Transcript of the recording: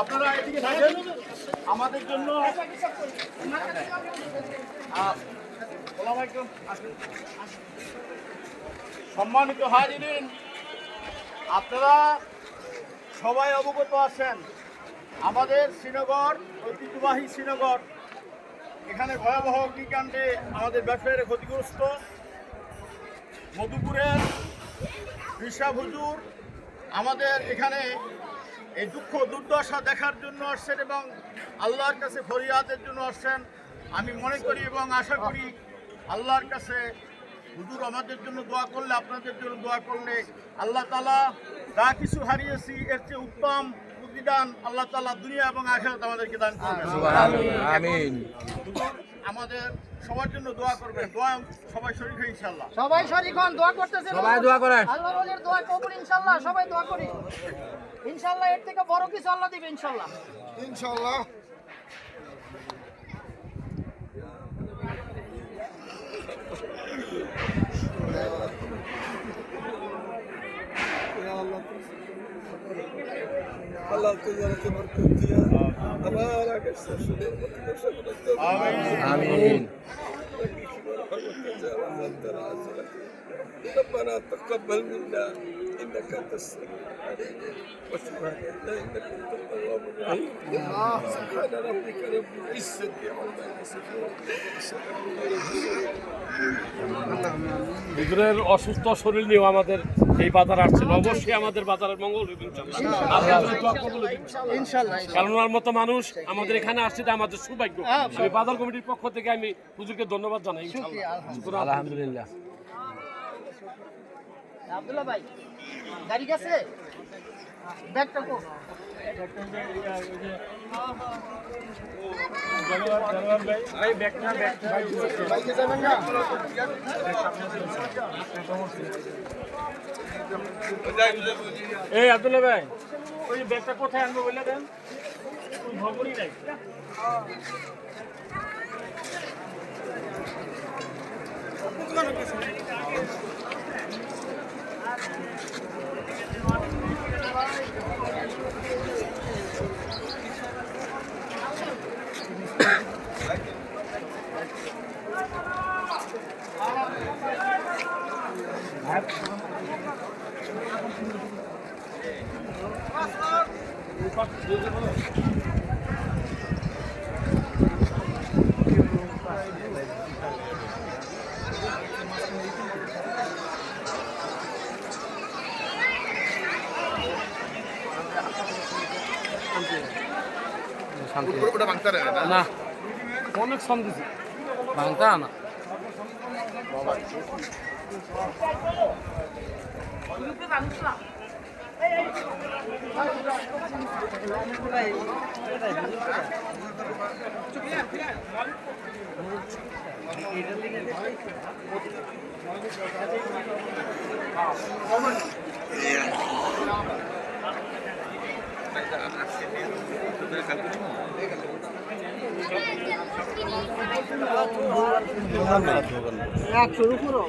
আপনারা এদিকে থাকেন আমাদের জন্য। সম্মানিত হাজিরিন, আপনারা সবাই অবগত আছেন আমাদের শ্রীনগর, ঐতিহ্যবাহী শ্রীনগর, এখানে ভয়াবহ অগ্নিকাণ্ডে আমাদের ব্যবসায়ীরা ক্ষতিগ্রস্ত। মধুপুরের ঋষাব হুজুর আমাদের এখানে এই দুঃখ দুর্দশা দেখার জন্য আসছেন এবং আল্লাহর কাছে ফরিয়াদের জন্য আসছেন। আমি মনে করি এবং আশা করি আল্লাহর কাছে হুজুর আমাদের জন্য দোয়া করলে, আপনাদের জন্য দোয়া করলে আল্লাহ তাআলা যা কিছু হারিয়েছি এর চেয়ে উত্তম প্রতিদান আল্লাহ তাআলা দুনিয়া এবং আখিরাতে আমাদেরকে দান করবেন। আমিন। আমাদের সবার জন্য দোয়া করবেন। দোয়া সবাই শরীক হয়ে ইনশাআল্লাহ। সবাই শরীক হন, দোয়া করতেছেন। সবাই দোয়া করেন। আল্লাহর ওলির দোয়া কবুল ইনশাআল্লাহ। সবাই দোয়া করি ইনশাআল্লাহ, এর থেকে বড় কিছু আল্লাহ দিবে ইনশাআল্লাহ। ইনশাআল্লাহ। আল্লাহ তোমাকে বরকত দিয়া আমার আগে শাশুড়ির মতো আমিন। ربنا تقبل منا انك انت السميع العليم وتب علينا انك انت التواب الرحيم سبحان ربك رب العزه عما يصفون وسلام على المرسلين। হুজুরের অসুস্থ শরীর নিয়েও আমাদের এই বাজার আসছিল, অবশ্যই আমাদের বাজারের মঙ্গল হবে ইনশাআল্লাহ। কারণ ওনার মতো মানুষ আমাদের এখানে আসছে, এটা আমাদের সৌভাগ্য। আমি বাজার কমিটির পক্ষ থেকে আমি হুজুরকে ধন্যবাদ জানাই। ইনশাআল্লাহ, আলহামদুলিল্লাহ। আব্দুল্লাহ ভাই গাড়ি গেছে, ব্যাগটা কো এই আব্দুল্লাহ ভাই, ওই ব্যাগটা কোথায় আনবো বলে দেন, খবরই নাই। না, অনেক সন্দেহ ভাঙতা না। একশোর উপরও